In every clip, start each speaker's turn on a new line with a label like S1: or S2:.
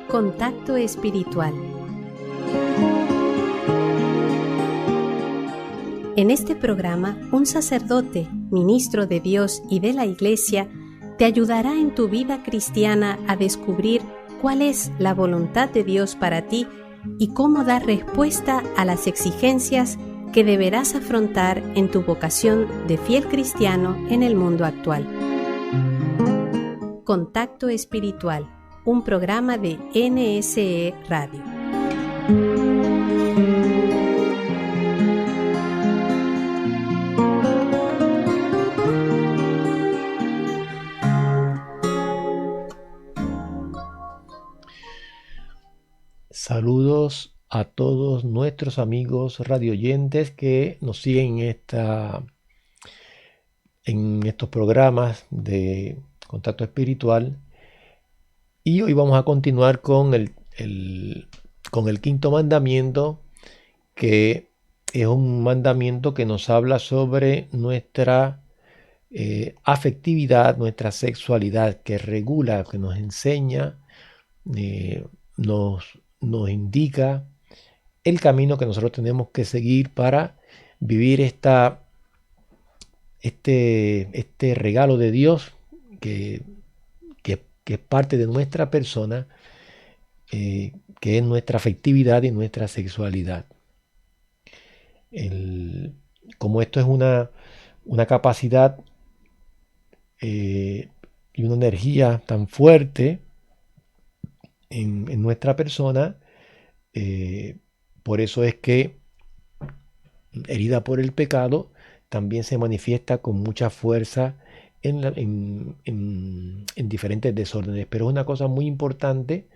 S1: Contacto espiritual. En este programa, un sacerdote, ministro de Dios y de la Iglesia, te ayudará en tu vida cristiana a descubrir cuál es la voluntad de Dios para ti y cómo dar respuesta a las exigencias que deberás afrontar en tu vocación de fiel cristiano en el mundo actual. Contacto espiritual, un programa de NSE Radio.
S2: Saludos a todos nuestros amigos radioyentes que nos siguen en estos programas de Contacto Espiritual. Y hoy vamos a continuar con el quinto mandamiento, que es un mandamiento que nos habla sobre nuestra afectividad, nuestra sexualidad, que regula, que nos enseña, nos indica el camino que nosotros tenemos que seguir para vivir este regalo de Dios que es parte de nuestra persona, que es nuestra afectividad y nuestra sexualidad. Como esto es una capacidad y una energía tan fuerte en nuestra persona, por eso es que, herida por el pecado, también se manifiesta con mucha fuerza en diferentes desórdenes. Pero es una cosa muy importante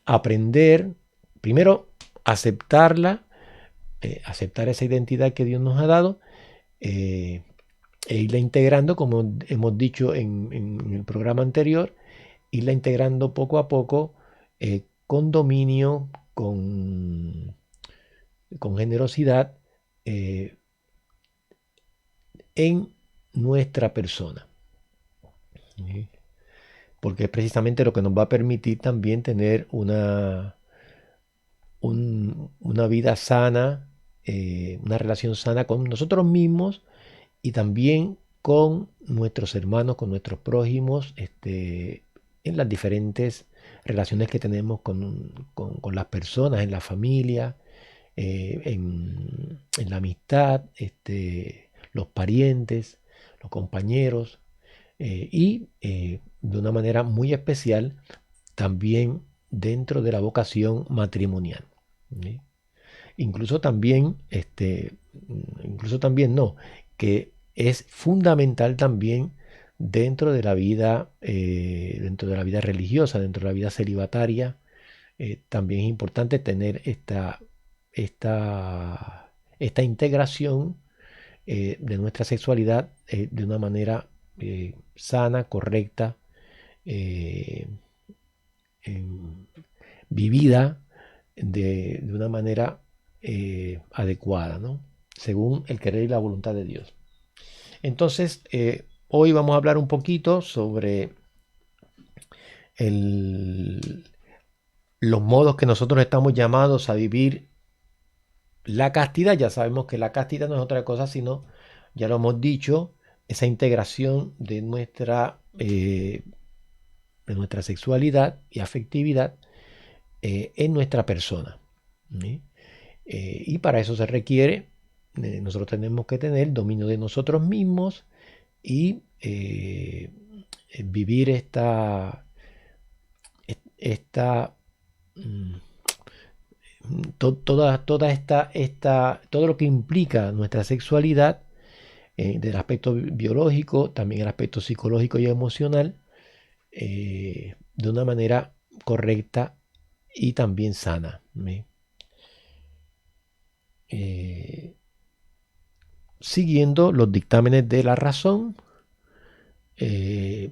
S2: aprender, primero aceptarla, aceptar esa identidad que Dios nos ha dado, e irla integrando, como hemos dicho en el programa anterior, irla integrando poco a poco, con dominio, con generosidad, en nuestra persona. Porque es precisamente lo que nos va a permitir también tener una vida sana, una relación sana con nosotros mismos y también con nuestros hermanos, con nuestros prójimos, en las diferentes relaciones que tenemos con las personas, en la familia, en la amistad, los parientes, los compañeros, y de una manera muy especial también dentro de la vocación matrimonial. ¿Sí? Incluso también no, que es fundamental también dentro de la vida religiosa, dentro de la vida celibataria. También es importante tener esta integración de nuestra sexualidad de una manera sana, correcta, vivida de una manera adecuada, ¿no? Según el querer y la voluntad de Dios. Entonces, hoy vamos a hablar un poquito sobre los modos que nosotros estamos llamados a vivir la castidad. Ya sabemos que la castidad no es otra cosa sino, ya lo hemos dicho, esa integración de nuestra sexualidad y afectividad en nuestra persona. ¿Sí? Y para eso se requiere, nosotros tenemos que tener dominio de nosotros mismos y vivir todo lo que implica nuestra sexualidad, del aspecto biológico, también el aspecto psicológico y emocional, de una manera correcta y también sana. Siguiendo los dictámenes de la razón, y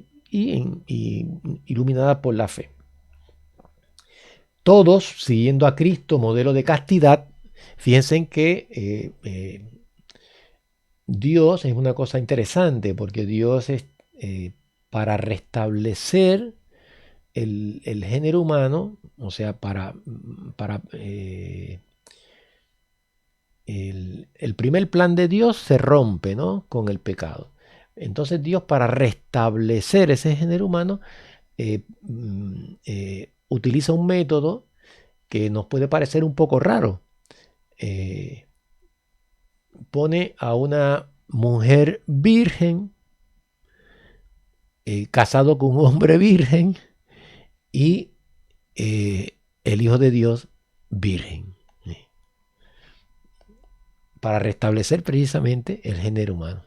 S2: iluminada por la fe. Todos siguiendo a Cristo, modelo de castidad. Fíjense que Dios es una cosa interesante porque Dios es para restablecer el género humano, o sea, para el primer plan de Dios se rompe, ¿no?, con el pecado. Entonces Dios, para restablecer ese género humano, utiliza un método que nos puede parecer un poco raro. Pone a una mujer virgen casado con un hombre virgen y el Hijo de Dios virgen, para restablecer precisamente el género humano,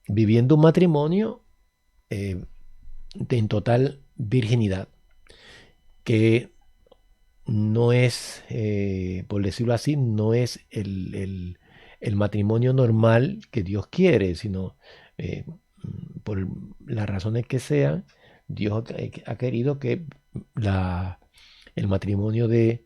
S2: viviendo un matrimonio en total virginidad, que no es, por decirlo así, no es el matrimonio normal que Dios quiere, sino por las razones que sean, Dios ha querido que el matrimonio de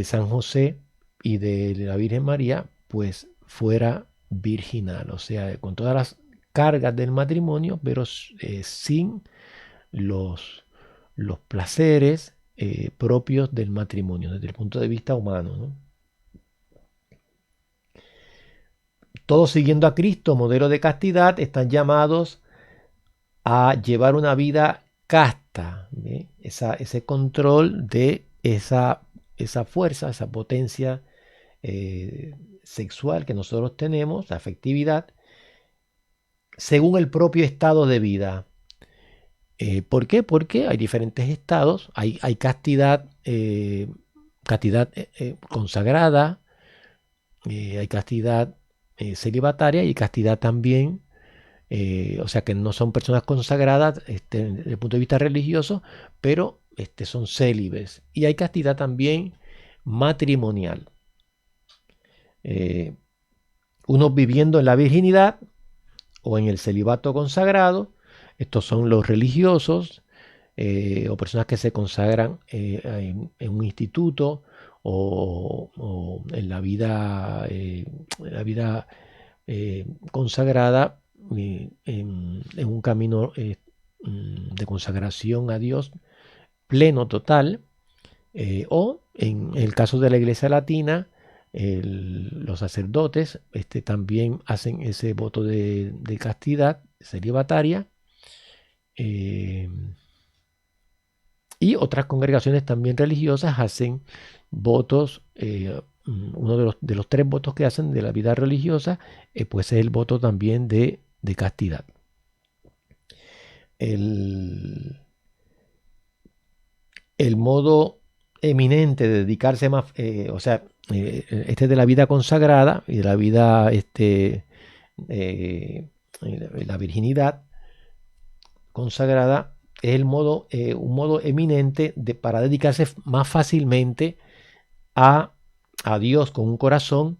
S2: San José y de la Virgen María pues fuera virginal, o sea, con todas las cargas del matrimonio, pero sin los placeres propios del matrimonio desde el punto de vista humano, ¿no? Todos siguiendo a Cristo, modelo de castidad, están llamados a llevar una vida casta, ese control de esa fuerza, esa potencia sexual que nosotros tenemos, la afectividad, según el propio estado de vida. ¿Por qué? Porque hay diferentes estados, hay castidad, consagrada, hay castidad celibataria y castidad también, o sea que no son personas consagradas desde el punto de vista religioso, pero son célibes. Y hay castidad también matrimonial. Unos viviendo en la virginidad o en el celibato consagrado. Estos son los religiosos o personas que se consagran en un instituto o en la vida, consagrada en un camino de consagración a Dios pleno, total, o en el caso de la Iglesia Latina, los sacerdotes también hacen ese voto de castidad celibataria, y otras congregaciones también religiosas hacen votos. Uno de los tres votos que hacen de la vida religiosa, pues es el voto también de castidad. El modo eminente de dedicarse más, o sea, de la vida consagrada y de la vida, la virginidad consagrada, es un modo eminente para dedicarse más fácilmente a Dios con un corazón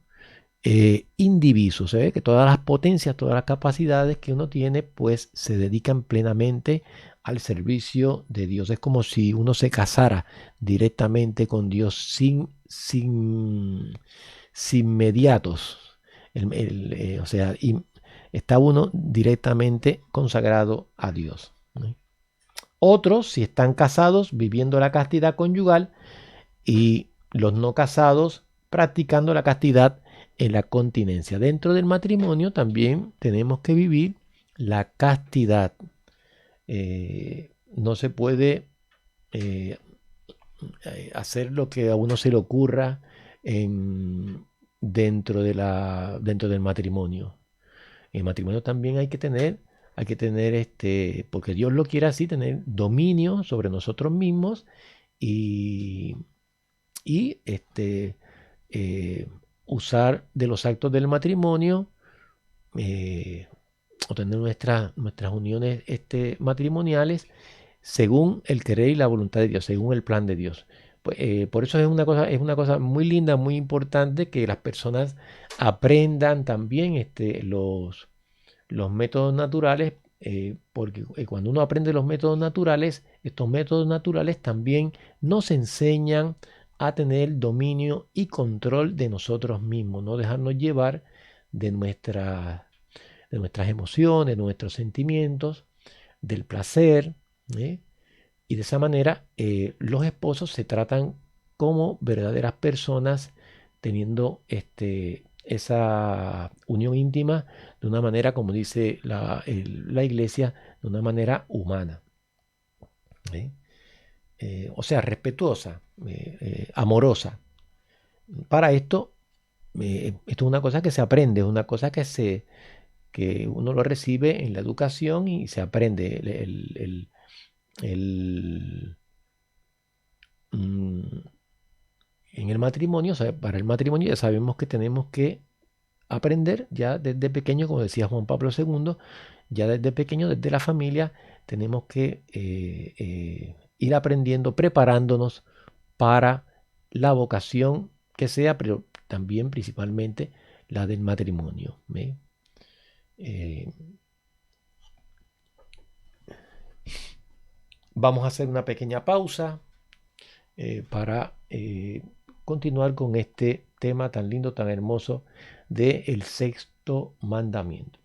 S2: indiviso. Se ve que todas las potencias, todas las capacidades que uno tiene, pues se dedican plenamente al servicio de Dios. Es como si uno se casara directamente con Dios sin mediatos. O sea, está uno directamente consagrado a Dios. Otros, si están casados, viviendo la castidad conyugal, y los no casados practicando la castidad en la continencia. Dentro del matrimonio también tenemos que vivir la castidad. No se puede hacer lo que a uno se le ocurra dentro del matrimonio. En el matrimonio también hay que tener, porque Dios lo quiere así, tener dominio sobre nosotros mismos y usar de los actos del matrimonio, o tener nuestras uniones matrimoniales según el querer y la voluntad de Dios, según el plan de Dios. Por eso es una cosa muy linda, muy importante que las personas aprendan también los métodos naturales, porque cuando uno aprende los métodos naturales, estos métodos naturales también nos enseñan a tener dominio y control de nosotros mismos, no dejarnos llevar de nuestras emociones, de nuestros sentimientos, del placer, ¿eh? Y de esa manera los esposos se tratan como verdaderas personas teniendo esa unión íntima de una manera, como dice la iglesia, de una manera humana. ¿Eh? O sea, respetuosa, amorosa. Para esto, esto es una cosa que se aprende, es una cosa que uno lo recibe en la educación y se aprende. Mm, en el matrimonio, o sea, para el matrimonio ya sabemos que tenemos que aprender ya desde pequeño, como decía Juan Pablo II, ya desde pequeño, desde la familia, tenemos que ir aprendiendo, preparándonos para la vocación que sea, pero también principalmente la del matrimonio. ¿Ve? Vamos a hacer una pequeña pausa para continuar con este tema tan lindo, tan hermoso del sexto mandamiento.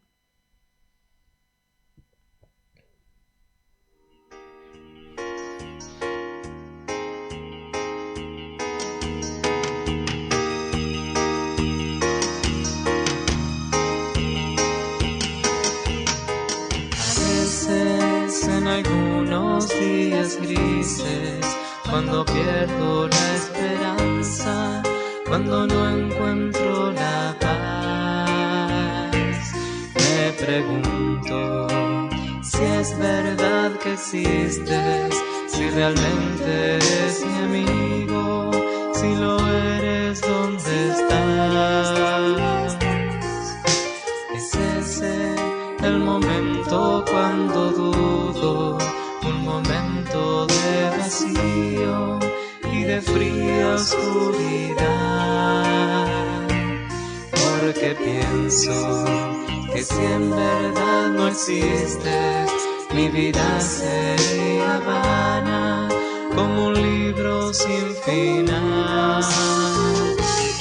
S3: En algunos días grises, cuando pierdo la esperanza, cuando no encuentro la paz, me pregunto si es verdad que existes, si realmente eres mi amigo, si lo eres, ¿dónde estás? Es ese el momento cuando dudo, un momento de vacío y de fría oscuridad, porque pienso que si en verdad no existes, mi vida sería vana, como un libro sin final.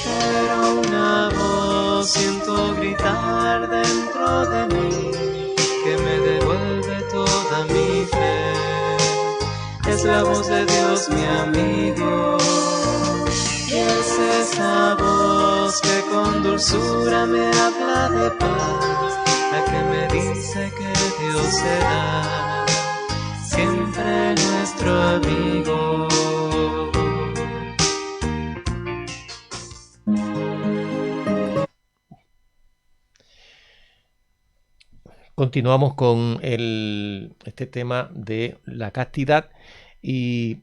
S3: Pero una voz siento gritar dentro de mí, que me devuelve toda mi fe. Es la voz de Dios, mi amigo, y es esa voz que con dulzura me habla de paz, la que me dice que Dios será siempre nuestro amigo.
S2: Continuamos con este tema de la castidad y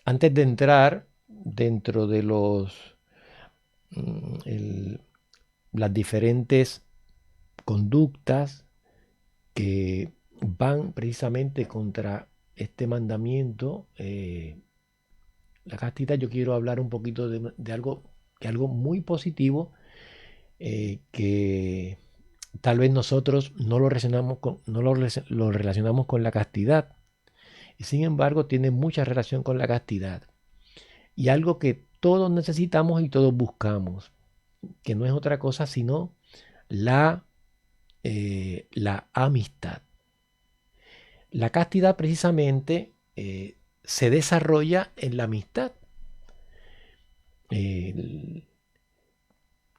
S2: antes de entrar dentro de las diferentes conductas que van precisamente contra este mandamiento, la castidad, yo quiero hablar un poquito de algo muy positivo que tal vez nosotros no lo relacionamos con la castidad, y sin embargo tiene mucha relación con la castidad, y algo que todos necesitamos y todos buscamos, que no es otra cosa sino la amistad. La castidad precisamente se desarrolla en la amistad.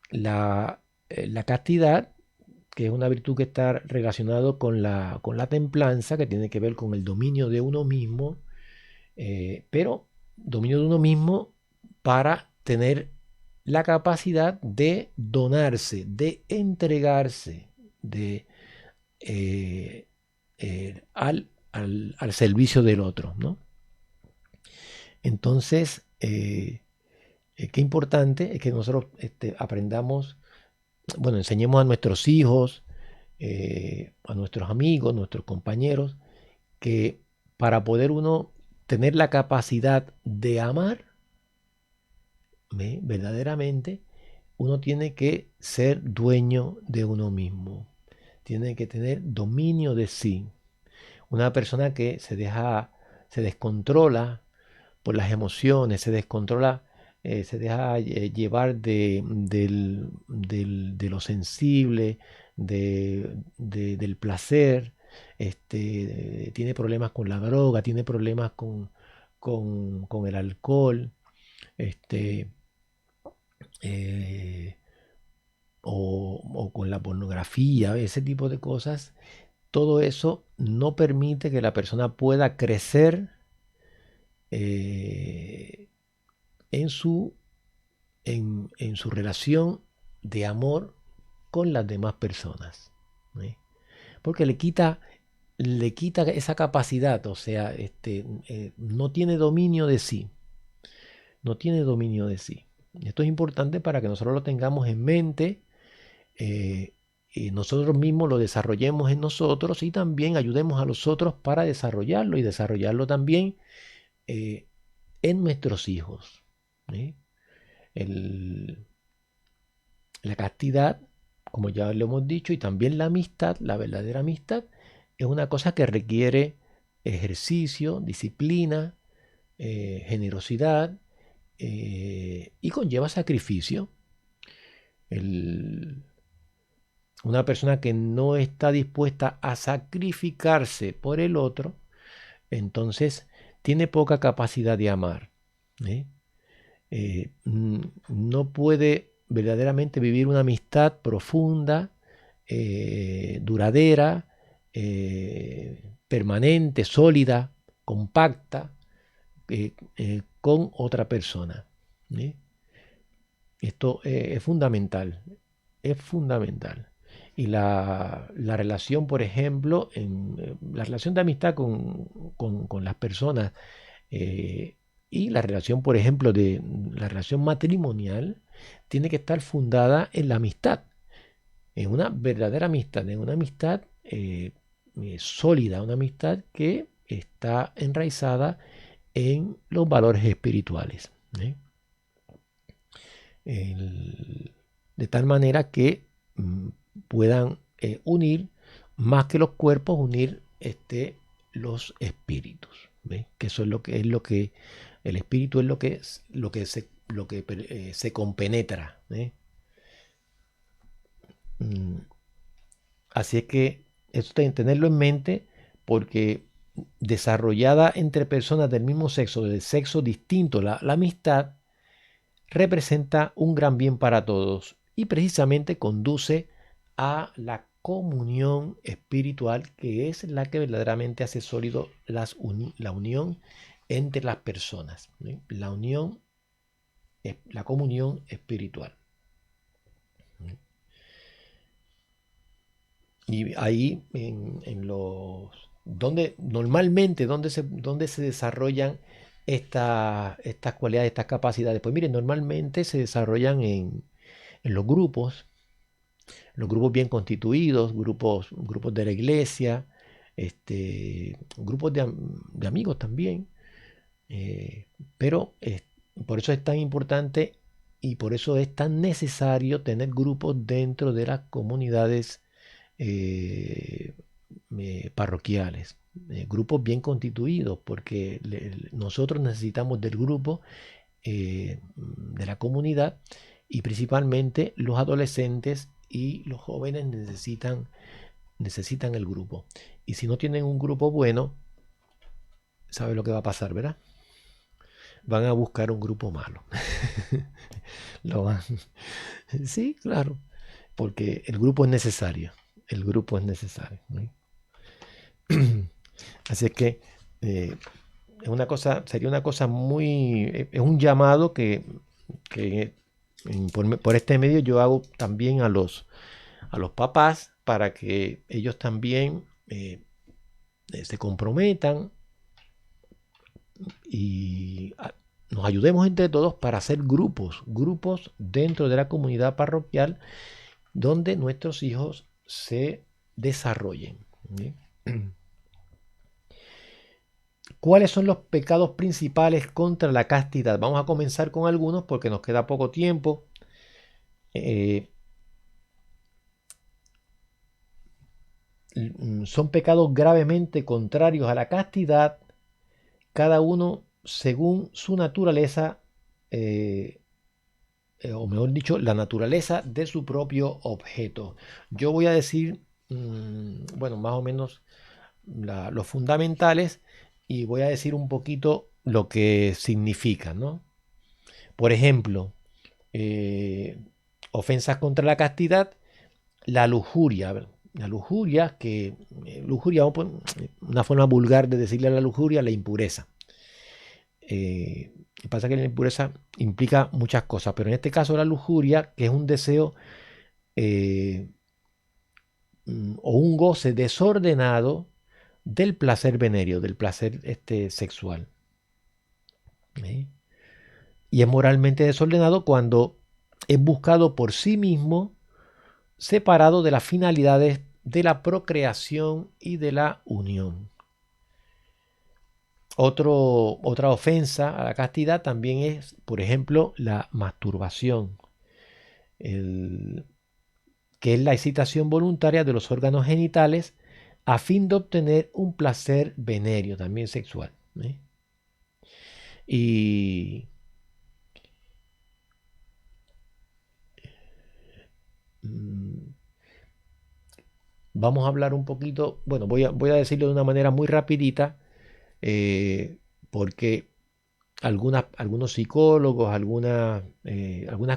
S2: La castidad, que es una virtud que está relacionado con la templanza, que tiene que ver con el dominio de uno mismo, pero dominio de uno mismo para tener la capacidad de donarse, de entregarse al servicio del otro, ¿no? Entonces, qué importante es que nosotros aprendamos, bueno, enseñemos a nuestros hijos, a nuestros amigos, nuestros compañeros, que para poder uno tener la capacidad de amar, verdaderamente, uno tiene que ser dueño de uno mismo, tiene que tener dominio de sí. Una persona que se descontrola por las emociones, se descontrola, se deja llevar de lo sensible, del placer, tiene problemas con la droga, tiene problemas con el alcohol, este, o con la pornografía, ese tipo de cosas. Todo eso no permite que la persona pueda crecer en su relación de amor con las demás personas, ¿eh? Porque le quita esa capacidad, o sea, no tiene dominio de sí, no tiene dominio de sí. Esto es importante para que nosotros lo tengamos en mente, y nosotros mismos lo desarrollemos en nosotros y también ayudemos a los otros para desarrollarlo y desarrollarlo también en nuestros hijos, ¿eh? La castidad, como ya lo hemos dicho, y también la amistad, la verdadera amistad, es una cosa que requiere ejercicio, disciplina, generosidad, y conlleva sacrificio. Una persona que no está dispuesta a sacrificarse por el otro, entonces tiene poca capacidad de amar, ¿eh? No puede verdaderamente vivir una amistad profunda, duradera, permanente, sólida, compacta, con otra persona, ¿eh? Esto es fundamental, es fundamental. Y la relación, por ejemplo, la relación de amistad con las personas, y la relación, por ejemplo, la relación matrimonial, tiene que estar fundada en la amistad, en una verdadera amistad, en una amistad sólida, una amistad que está enraizada en los valores espirituales, ¿eh? De tal manera que puedan unir, más que los cuerpos, unir los espíritus, ¿ves? Que eso es lo que el espíritu es lo que se compenetra, ¿eh? Así es que eso tenerlo en mente, porque desarrollada entre personas del mismo sexo, de sexo distinto, la amistad representa un gran bien para todos y precisamente conduce a la comunión espiritual, que es la que verdaderamente hace sólido la unión entre las personas, ¿sí? La comunión espiritual. Y ahí normalmente donde se desarrollan estas cualidades, estas capacidades. Pues miren, normalmente se desarrollan en los grupos bien constituidos, grupos de la iglesia, grupos de amigos también. Pero por eso es tan importante y por eso es tan necesario tener grupos dentro de las comunidades parroquiales, grupos bien constituidos, porque nosotros necesitamos del grupo, de la comunidad, y principalmente los adolescentes y los jóvenes necesitan el grupo. Y si no tienen un grupo bueno, ¿sabe lo que va a pasar, verdad? Van a buscar un grupo malo. Sí, claro, porque el grupo es necesario. El grupo es necesario, ¿no? Así es que sería una cosa es un llamado que por este medio yo hago también a los papás, para que ellos también se comprometan y nos ayudemos entre todos para hacer grupos dentro de la comunidad parroquial donde nuestros hijos se desarrollen, ¿sí? ¿Cuáles son los pecados principales contra la castidad? Vamos a comenzar con algunos porque nos queda poco tiempo. Son pecados gravemente contrarios a la castidad, cada uno según su naturaleza, o mejor dicho, la naturaleza de su propio objeto. Yo voy a decir, bueno, más o menos los fundamentales y voy a decir un poquito lo que significa, ¿no? Por ejemplo, ofensas contra la castidad, la lujuria. La lujuria, lujuria, una forma vulgar de decirle a la lujuria, la impureza. Pasa que la impureza implica muchas cosas, pero en este caso la lujuria, que es un deseo o un goce desordenado del placer venéreo, del placer sexual. Y es moralmente desordenado cuando es buscado por sí mismo, separado de las finalidades de la procreación y de la unión. Otra ofensa a la castidad también es, por ejemplo, la masturbación, que es la excitación voluntaria de los órganos genitales a fin de obtener un placer venéreo, también sexual. Y vamos a hablar un poquito, bueno, voy a decirlo de una manera muy rapidita, porque algunos psicólogos, algunas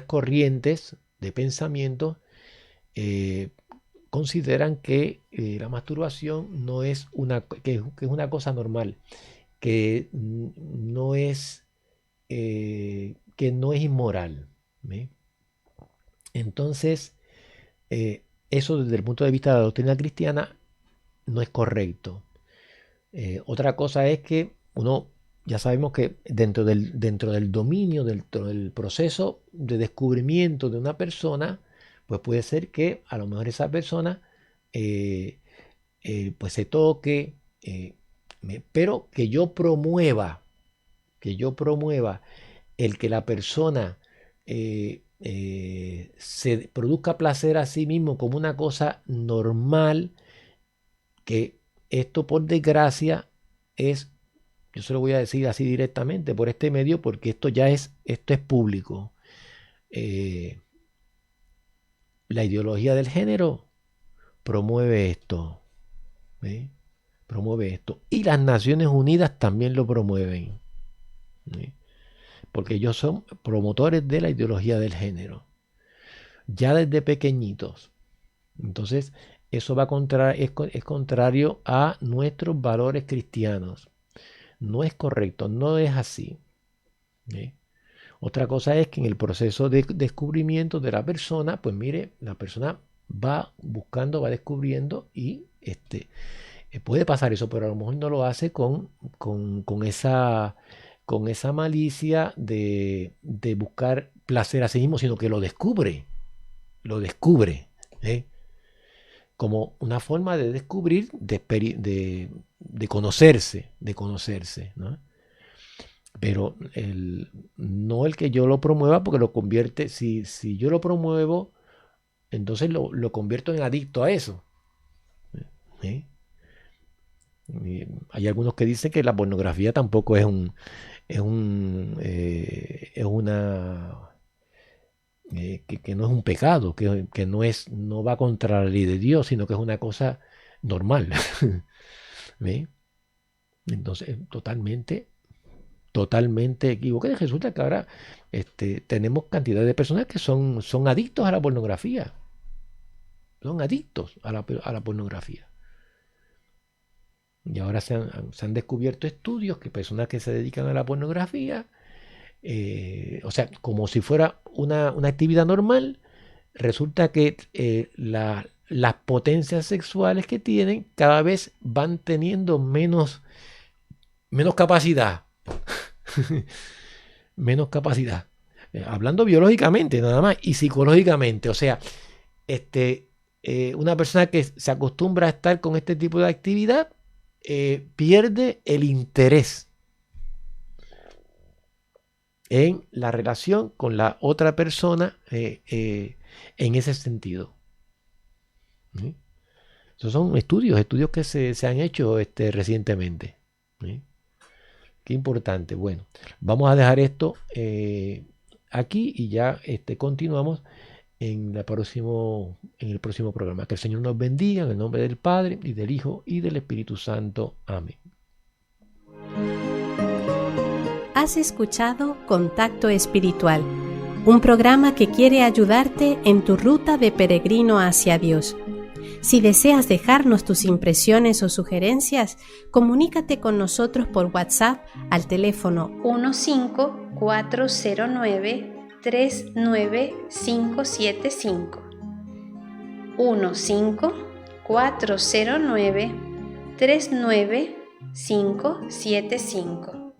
S2: corrientes de pensamiento consideran que la masturbación no es que es una cosa normal, que no es inmoral. Entonces, eso desde el punto de vista de la doctrina cristiana no es correcto. Otra cosa es que ya sabemos que dentro del dominio, dentro del proceso de descubrimiento de una persona, pues puede ser que a lo mejor esa persona pues se toque, pero que yo promueva el que la persona se produzca placer a sí mismo como una cosa normal, que esto por desgracia yo se lo voy a decir así directamente por este medio, porque esto es público. La ideología del género promueve esto. Promueve esto. Y las Naciones Unidas también lo promueven. Porque ellos son promotores de la ideología del género. Ya desde pequeñitos. Entonces, eso es contrario a nuestros valores cristianos. No es correcto, no es así. Otra cosa es que en el proceso de descubrimiento de la persona, pues mire, la persona va buscando, va descubriendo y puede pasar eso, pero a lo mejor no lo hace con esa malicia de buscar placer a sí mismo, sino que lo descubre, como una forma de descubrir, de conocerse, ¿no? Pero no el que yo lo promueva, porque lo convierte, si yo lo promuevo, entonces lo convierto en adicto a eso. Hay algunos que dicen que la pornografía tampoco es una que no es un pecado, que no va contra la ley de Dios, sino que es una cosa normal. Entonces, totalmente equivocado. Resulta que ahora tenemos cantidad de personas que son adictos a la pornografía. Son adictos a la pornografía. Y ahora se han descubierto estudios que personas que se dedican a la pornografía, o sea, como si fuera una actividad normal, resulta que las potencias sexuales que tienen cada vez van teniendo menos capacidad. Menos capacidad. Hablando biológicamente nada más y psicológicamente. O sea, una persona que se acostumbra a estar con este tipo de actividad pierde el interés en la relación con la otra persona en ese sentido. Esos son estudios que se han hecho recientemente. Qué importante. Bueno, vamos a dejar esto aquí y ya continuamos en el próximo programa. Que el Señor nos bendiga en el nombre del Padre y del Hijo y del Espíritu Santo. Amén.
S1: Has escuchado Contacto Espiritual, un programa que quiere ayudarte en tu ruta de peregrino hacia Dios. Si deseas dejarnos tus impresiones o sugerencias, comunícate con nosotros por WhatsApp al teléfono 15409-39575. 15409-39575.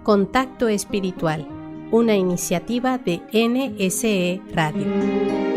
S1: Contacto Espiritual, una iniciativa de NSE Radio.